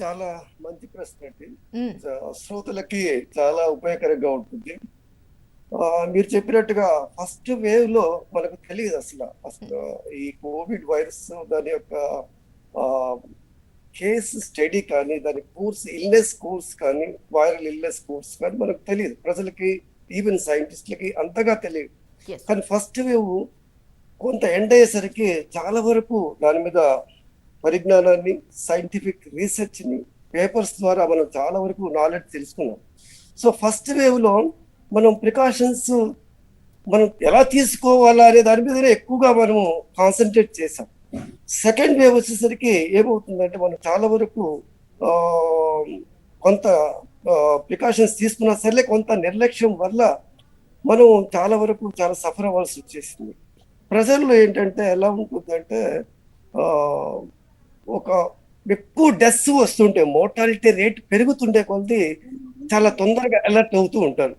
చాలా మంచి ప్రశ్న అండి. హ్మ్. శ్రోతలకి చాలా ఉపయోగకరంగా ఉంటుంది. మీరు చెప్పినట్టుగా ఫస్ట్ వేవ్ లో మనకు తెలియదు అసలు. హ్మ్. అసలు ఈ కోవిడ్ వైరస్ దాని యొక్క ఆహ్, కేస్ స్టడీ కానీ, దాని ఇల్నెస్ కోర్స్ కానీ, వైరల్ ఇల్నెస్ కోర్స్ కానీ మనకు తెలియదు. ప్రజలకి, ఈవెన్ సైంటిస్ట్‌లకి అంతగా తెలియదు. యెస్. కానీ ఫస్ట్ వేవ్ కొంత ఎండ్ అయ్యేసరికి చాలా వరకు దాని మీద పరిజ్ఞానాన్ని, సైంటిఫిక్ రీసెర్చ్‌ని పేపర్స్ ద్వారా మనం చాలా వరకు నాలెడ్జ్ తెలుసుకున్నాం. సో ఫస్ట్ వేవ్‌లో మనం ప్రికాషన్స్ మనం ఎలా తీసుకోవాలా అనే దాని మీదనే ఎక్కువగా మనము కాన్సన్ట్రేట్ చేసాం. సెకండ్ వేవ్ వచ్చేసరికి ఏమవుతుందంటే మనం చాలా వరకు కొంత ప్రికాషన్స్ తీసుకున్నా సరే కొంత నిర్లక్ష్యం వల్ల మనం చాలా వరకు చాలా సఫర్ అవ్వాల్సి వచ్చేసింది. ప్రజల్లో ఏంటంటే ఎలా ఉంటుందంటే ఆ, ఒక ఎక్కువ డెత్స్ వస్తుంటే మోర్టాలిటీ రేట్ పెరుగుతుండే కొద్దీ చాలా తొందరగా అలర్ట్ అవుతూ ఉంటారు.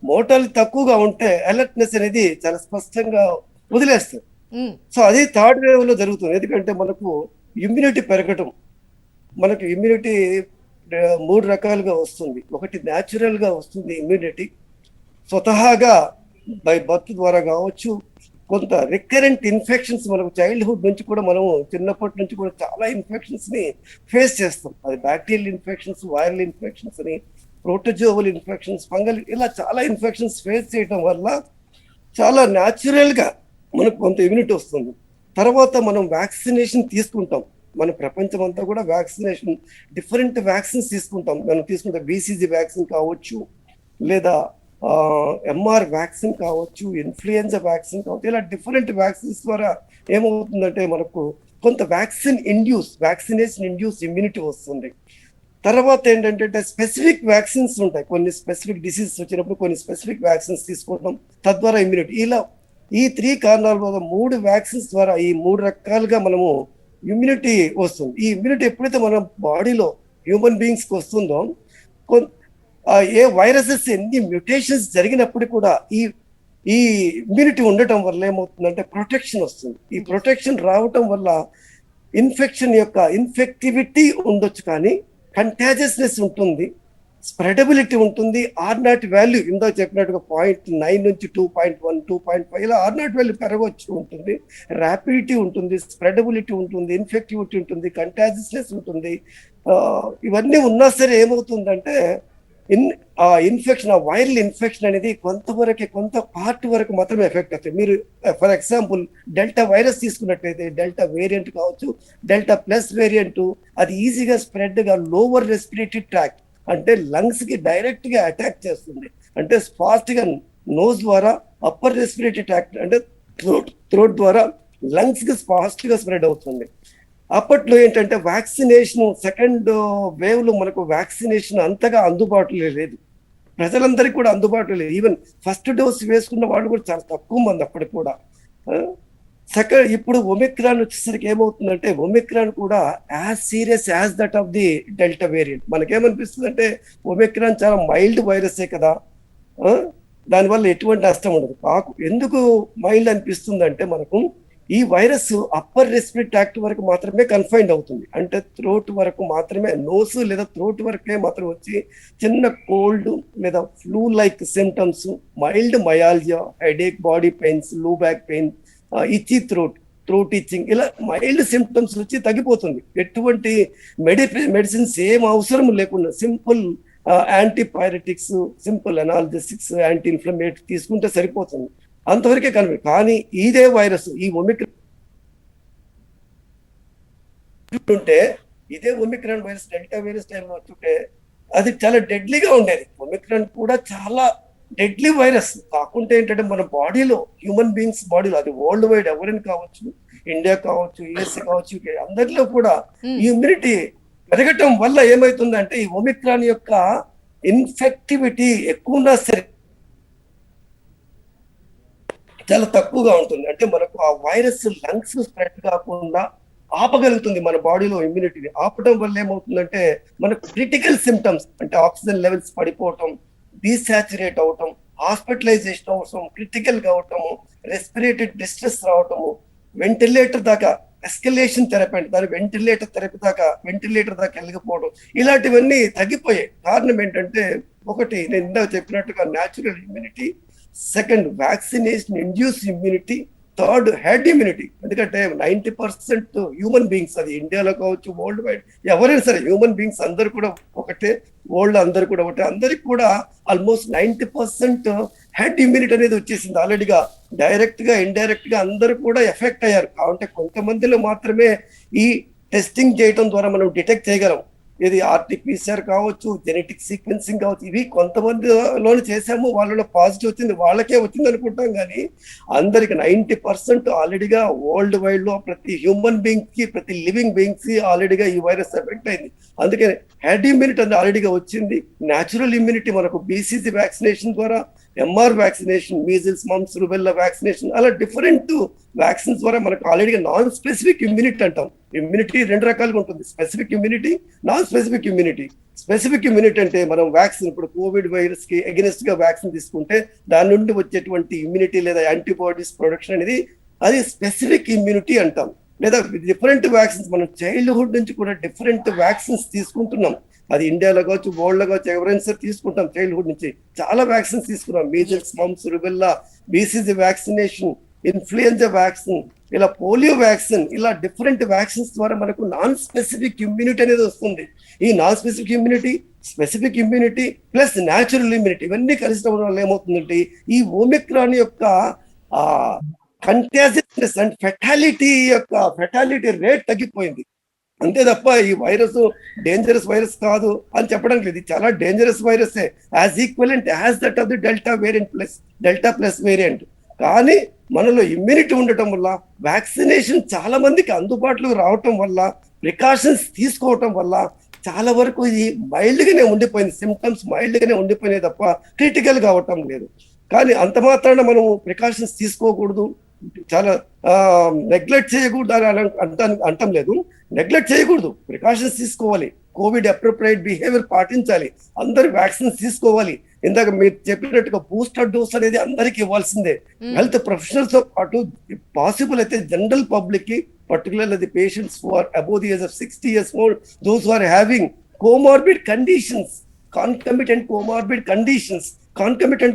మోర్టాలిటీ తక్కువగా ఉంటే అలర్ట్నెస్ అనేది చాలా స్పష్టంగా వదిలేస్తారు. హ్మ్. సో అది థర్డ్ వేవ్ లో జరుగుతుంది. ఎందుకంటే మనకు ఇమ్యూనిటీ పెరగటం, మనకు ఇమ్యూనిటీ మూడు రకాలుగా వస్తుంది. ఒకటి న్యాచురల్ గా వస్తుంది ఇమ్యూనిటీ, స్వతహాగా బై బర్త్ ద్వారా కావచ్చు. కొంత రికరెంట్ ఇన్ఫెక్షన్స్ మనకు చైల్డ్హుడ్ నుంచి కూడా మనం చిన్నప్పటి నుంచి కూడా చాలా ఇన్ఫెక్షన్స్ ని ఫేస్ చేస్తాం. అది బ్యాక్టీరియల్ ఇన్ఫెక్షన్స్, వైరల్ ఇన్ఫెక్షన్స్ అని, ప్రోటోజోవల్ ఇన్ఫెక్షన్స్, ఫంగల్, ఇలా చాలా ఇన్ఫెక్షన్స్ ఫేస్ చేయడం వల్ల చాలా న్యాచురల్ గా మనకు కొంత ఇమ్యూనిటీ వస్తుంది. తర్వాత మనం వ్యాక్సినేషన్ తీసుకుంటాం. మన ప్రపంచం అంతా కూడా వ్యాక్సినేషన్, డిఫరెంట్ వ్యాక్సిన్స్ తీసుకుంటాం. మనం తీసుకుంటే బీసీజీ వ్యాక్సిన్ కావచ్చు, లేదా ఎంఆర్ వ్యాక్సిన్ కావచ్చు, ఇన్ఫ్లుయెన్జా వ్యాక్సిన్ కావచ్చు. ఇలా డిఫరెంట్ వ్యాక్సిన్స్ ద్వారా ఏమవుతుందంటే మనకు కొంత వ్యాక్సినేషన్ ఇండ్యూస్ ఇమ్యూనిటీ వస్తుంది. తర్వాత ఏంటంటే స్పెసిఫిక్ వ్యాక్సిన్స్ ఉంటాయి. కొన్ని స్పెసిఫిక్ డిసీజెస్ వచ్చినప్పుడు కొన్ని స్పెసిఫిక్ వ్యాక్సిన్స్ తీసుకోవడం, తద్వారా ఇమ్యూనిటీ. ఇలా ఈ త్రీ కారణాల వల్ల మూడు వ్యాక్సిన్స్ ద్వారా ఈ మూడు రకాలుగా మనము ఇమ్యూనిటీ వస్తుంది. ఈ ఇమ్యూనిటీ ఎప్పుడైతే మన బాడీలో హ్యూమన్ బీయింగ్స్ కి వస్తుందో, ఏ వైరసెస్ ఎన్ని మ్యూటేషన్స్ జరిగినప్పుడు కూడా ఈ ఈ ఇమ్యూనిటీ ఉండటం వల్ల ఏమవుతుందంటే ప్రొటెక్షన్ వస్తుంది. ఈ యెస్. ప్రొటెక్షన్ రావటం వల్ల ఇన్ఫెక్షన్ యొక్క ఇన్ఫెక్టివిటీ ఉండొచ్చు, కానీ కంటాజియస్నెస్ ఉంటుంది, స్ప్రెడబిలిటీ ఉంటుంది. R0 వాల్యూ ఇందాక చెప్పినట్టుగా 0.9 నుంచి 2.1, 2.5 ఇలా R0 వాల్యూ పెరగవచ్చు ఉంటుంది. ర్యాపిడిటీ ఉంటుంది, స్ప్రెడబిలిటీ ఉంటుంది, ఇన్ఫెక్టివిటీ ఉంటుంది, కంటాజియస్నెస్ ఉంటుంది. ఇవన్నీ ఉన్నా సరే ఏమవుతుందంటే ఇన్ ఆ ఇన్ఫెక్షన్, ఆ వైరల్ ఇన్ఫెక్షన్ అనేది కొంతవరకు, కొంత పార్ట్ వరకు మాత్రమే ఎఫెక్ట్ అవుతుంది. మీరు ఫర్ ఎగ్జాంపుల్ డెల్టా వైరస్ తీసుకున్నట్లయితే డెల్టా వేరియంట్ కావచ్చు, డెల్టా ప్లస్ వేరియంట్, అది ఈజీగా స్ప్రెడ్ గా లోవర్ రెస్పిరేటరీ ట్రాక్ట్ అంటే లంగ్స్ కి డైరెక్ట్ గా అటాక్ చేస్తుంది. అంటే ఫాస్ట్ గా నోస్ ద్వారా అప్పర్ రెస్పిరేటరీ ట్రాక్ట్ అంటే థ్రోట్ ద్వారా లంగ్స్ కి ఫాస్ట్ గా స్ప్రెడ్ అవుతుంది. అప్పట్లో ఏంటంటే వ్యాక్సినేషన్ సెకండ్ వేవ్ లో మనకు వ్యాక్సినేషన్ అంతగా అందుబాటులో లేదు. ప్రజలందరికీ కూడా అందుబాటులో లేదు. ఈవెన్ ఫస్ట్ డోస్ వేసుకున్న వాళ్ళు కూడా చాలా తక్కువ మంది అప్పటికి కూడా. సెకండ్ ఇప్పుడు ఒమిక్రాన్ వచ్చేసరికి ఏమవుతుందంటే ఒమిక్రాన్ కూడా as serious as that of the delta variant. మనకేమనిపిస్తుంది అంటే ఒమిక్రాన్ చాలా మైల్డ్ వైరసే కదా, ఆ, దానివల్ల ఎటువంటి నష్టం ఉండదు. ఎందుకు మైల్డ్ అనిపిస్తుంది అంటే మనకు ఈ వైరస్ అప్పర్ రెస్పిరేటరీ ట్రాక్ట్ వరకు మాత్రమే కన్ఫైన్డ్ అవుతుంది. అంటే థ్రోట్ వరకు మాత్రమే, నోస్ లేదా థ్రోట్ వరకే మాత్రం వచ్చి చిన్న కోల్డ్ లేదా flu like symptoms, mild myalgia, headache, body pains, low back pain, ఇచ్చి థ్రోట్ ఇచ్చింగ్, ఇలా మైల్డ్ సిమ్టమ్స్ వచ్చి తగ్గిపోతుంది. ఎటువంటి మెడిసిన్స్ ఏం అవసరం లేకుండా simple antipyretics, simple analgesics, anti inflammatory తీసుకుంటే సరిపోతుంది. అంతవరకే కనిపి. కానీ ఇదే వైరస్ ఈ ఒమిక్రాన్ ఉంటే, ఇదే ఒమిక్రాన్ వైరస్ డెల్టా వైరస్ టైంలో వచ్చుంటే అది చాలా డెడ్లీగా ఉండేది. ఒమిక్రాన్ కూడా చాలా డెడ్లీ వైరస్. కాకుంటే ఏంటంటే మన బాడీలో, హ్యూమన్ బీయింగ్స్ బాడీలో, అది వరల్డ్ వైడ్ ఎవరైనా కావచ్చు, ఇండియా కావచ్చు, యుఎస్ఏ కావచ్చు, అందరిలో కూడా హ్మ్. ఈ ఇమ్యూనిటీ పెరగటం వల్ల ఏమవుతుందంటే ఈ ఒమిక్రాన్ యొక్క ఇన్ఫెక్టివిటీ ఎక్కువ ఉన్నా సరే చాలా తక్కువగా ఉంటుంది. అంటే మనకు ఆ వైరస్ లంగ్స్ స్ప్రెడ్ కాకుండా ఆపగలుగుతుంది. మన బాడీలో ఇమ్యూనిటీని ఆపడం వల్ల ఏమవుతుందంటే మనకు క్రిటికల్ సిమ్టమ్స్ అంటే ఆక్సిజన్ లెవెల్స్ పడిపోవటం, డీసాచురేట్ అవటం, హాస్పిటలైజేషన్ అవసరం, క్రిటికల్ గా అవటము, రెస్పిరేటరీ డిస్ట్రెస్ రావటము, వెంటిలేటర్ దాకా ఎస్కలేషన్ థెరపీ అంటే దాని వెంటిలేటర్ దాకా వెళ్ళకపోవడం, ఇలాంటివన్నీ తగ్గిపోయాయి. కారణం ఏంటంటే ఒకటి నేను ఇందాక చెప్పినట్టుగా natural immunity, second vaccination induce immunity, third head immunity. ఎందుకంటే 90% హ్యూమన్ బీయింగ్స్, అది ఇండియాలో కావచ్చు వరల్డ్ వైడ్ ఎవరైనా సరే హ్యూమన్ బీయింగ్స్ అందరు కూడా ఒకటే, వరల్డ్ అందరు కూడా ఒకటే, అందరికి కూడా ఆల్మోస్ట్ 90% హెడ్ ఇమ్యూనిటీ అనేది వచ్చేసింది ఆల్రెడీగా. డైరెక్ట్ గా ఇండైరెక్ట్ గా అందరూ కూడా ఎఫెక్ట్ అయ్యారు. కాబట్టి కొంతమందిలో మాత్రమే ఈ టెస్టింగ్ చేయడం ద్వారా మనం డిటెక్ట్ చేయగలం. ఇది ఆర్టీపీసీఆర్ కావచ్చు, జెనెటిక్ సీక్వెన్సింగ్ కావచ్చు, ఇవి కొంతమందిలోనే చేసాము, వాళ్ళలో పాజిటివ్ వచ్చింది, వాళ్ళకే వచ్చింది అనుకుంటాం. కానీ అందరికి 90% ఆల్రెడీగా వరల్డ్ వైడ్ లో ప్రతి హ్యూమన్ బీయింగ్ కి, ప్రతి లివింగ్ బీయింగ్స్ కి ఆల్రెడీగా ఈ వైరస్ ఎఫెక్ట్ అయింది. అందుకే హెడ్ ఇమ్యూనిటీ అనేది ఆల్రెడీగా వచ్చింది. న్యాచురల్ ఇమ్యూనిటీ మనకు బీసీజీ వ్యాక్సినేషన్ ద్వారా, MR vaccination, measles, mumps, rubella vaccination, అలా డిఫరెంట్ వ్యాక్సిన్స్ ద్వారా మనకు ఆల్రెడీగా నాన్ స్పెసిఫిక్ ఇమ్యూనిటీ అంటాం. ఇమ్యూనిటీ 2 రకాలుగా ఉంటుంది, specific immunity, non specific immunity. Specific immunity అంటే మనం వ్యాక్సిన్, ఇప్పుడు కోవిడ్ వైరస్ కి అగెనిస్ట్ గా వ్యాక్సిన్ తీసుకుంటే దాని నుండి వచ్చేటువంటి ఇమ్యూనిటీ లేదా యాంటీబాడీస్ ప్రొడక్షన్ అనేది అది స్పెసిఫిక్ ఇమ్యూనిటీ అంటాం. లేదా డిఫరెంట్ వ్యాక్సిన్స్, మనం చైల్డ్హుడ్ నుంచి కూడా డిఫరెంట్ వ్యాక్సిన్స్ తీసుకుంటున్నాం. అది ఇండియాలో కావచ్చు వరల్డ్ లో కావచ్చు ఎవరైనా సరే తీసుకుంటాం. చైల్డ్హుడ్ నుంచి చాలా వ్యాక్సిన్స్ తీసుకున్నాం, measles, mumps, rubella, BCG vaccination, influenza vaccine, ఇలా పోలియో వ్యాక్సిన్, ఇలా డిఫరెంట్ వ్యాక్సిన్స్ ద్వారా మనకు నాన్ స్పెసిఫిక్ ఇమ్యూనిటీ అనేది వస్తుంది. ఈ non specific immunity, specific immunity plus natural immunity ఇవన్నీ కలిసిన వల్ల ఏమవుతుందంటే ఈ ఒమిక్రాన్ యొక్క కంటాజియస్నెస్ అండ్ ఫెటాలిటీ రేట్ తగ్గిపోయింది. అంతే తప్ప ఈ వైరస్ డేంజరస్ వైరస్ కాదు అని చెప్పడానికి లేదు. ఇది చాలా డేంజరస్ వైరసే, as equivalent as that of the delta plus variant. కానీ మనలో ఇమ్యూనిటీ ఉండటం వల్ల, వ్యాక్సినేషన్ చాలా మందికి అందుబాటులో రావటం వల్ల, ప్రికాషన్స్ తీసుకోవటం వల్ల చాలా వరకు ఇది మైల్డ్ గానే ఉండిపోయింది. సిమ్టమ్స్ మైల్డ్ గానే ఉండిపోయినాయి తప్ప క్రిటికల్ గా అవటం లేదు. కానీ అంత మాత్రాన మనం ప్రికాషన్స్ తీసుకోకూడదు, చాలా నెగ్లెక్ట్ చేయకూడదు అని అంటం లేదు. నెగ్లెక్ట్ చేయకూడదు, ప్రికాషన్స్ తీసుకోవాలి, కోవిడ్ అప్రోప్రియేట్ బిహేవియర్ పాటించాలి, అందరు వ్యాక్సిన్స్ తీసుకోవాలి. ఇందాక మీరు చెప్పినట్టుగా బూస్టర్ డోస్ అనేది అందరికి ఇవ్వాల్సిందే. హెల్త్ ప్రొఫెషనల్స్ తో పాటు పాసిబుల్ అయితే జనరల్ పబ్లిక్ కి, particularly the patients who are above the age of 60 years old, those who are having comorbid conditions, concomitant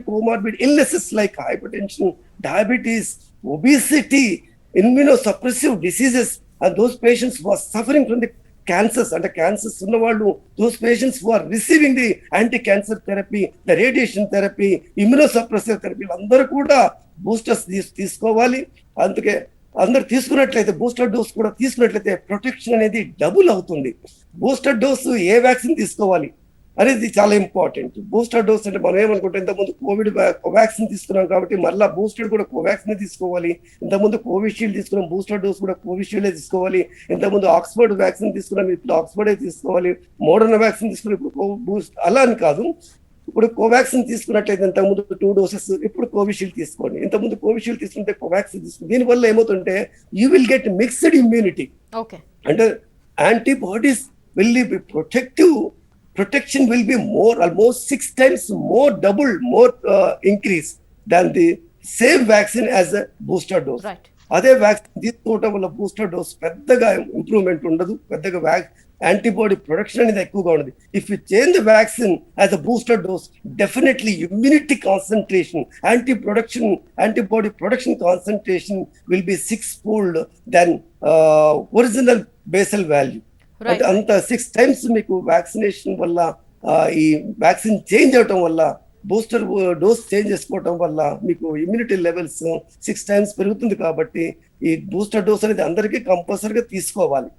comorbid illnesses like hypertension, diabetes, obesity, immunosuppressive diseases, and those patients who are suffering from the cancers, and the cancers ఉన్న వాళ్ళు, those patients who are receiving the anti-cancer therapy, the radiation therapy, immunosuppressive therapy, అందరూ కూడా boosters తీసుకోవాలి. అందుకే అందరు తీసుకున్నట్లయితే, booster dose కూడా తీసుకున్నట్లయితే ప్రొటెక్షన్ అనేది డబుల్ అవుతుంది. బూస్టర్ డోసు ఏ వ్యాక్సిన్ తీసుకోవాలి అనేది చాలా ఇంపార్టెంట్. బూస్టర్ డోస్ అంటే మనం ఏమనుకుంటాం, ఇంతకుముందు కోవిడ్ కోవాక్సిన్ తీసుకున్నాం కాబట్టి మళ్ళీ బూస్టర్ కూడా కోవాక్సిన్ తీసుకోవాలి. ఇంతకుముందు కోవిషీల్డ్ తీసుకున్నాం, బూస్టర్ డోస్ కూడా కోవిషీల్డే తీసుకోవాలి. ఇంతకుముందు ఆక్స్ఫర్డ్ వ్యాక్సిన్ తీసుకున్నాం, ఇప్పుడు ఆక్స్ఫర్డే తీసుకోవాలి. మోడర్నా వ్యాక్సిన్ తీసుకున్నాం, ఇప్పుడు బూస్ట్ అలా అని కాదు. ఇప్పుడు కోవాక్సిన్ తీసుకున్నట్లయితే ఇంతకుముందు 2 doses, ఇప్పుడు కోవిషీల్డ్ తీసుకోండి. ఇంతకుముందు కోవిషీల్డ్ తీసుకుంటే కోవాక్సిన్ తీసుకోండి. దీనివల్ల ఏమవుతుంటే you will get mixed immunity. అంటే antibodies will be protection will be more, almost 6 times more, double more increase than the same vaccine as a booster dose. Right. అదే వ్యాక్సిన్ తీసుకోవటం వల్ల బూస్టర్ డోస్ పెద్దగా improvement ఉండదు, పెద్దగా antibody production అనేది ఎక్కువగా ఉండదు. If you change the vaccine as a booster dose, definitely immunity concentration, antibody production concentration will be 6-fold than original basal value. అంటే అంత 6 times మీకు వ్యాక్సినేషన్ వల్ల, ఈ వ్యాక్సిన్ చేంజ్ అవటం వల్ల, బూస్టర్ డోస్ చేంజ్ చేసుకోవటం వల్ల మీకు ఇమ్యూనిటీ లెవెల్స్ 6 times పెరుగుతుంది. కాబట్టి ఈ బూస్టర్ డోస్ అనేది అందరికీ కంపల్సరీగా తీసుకోవాలి.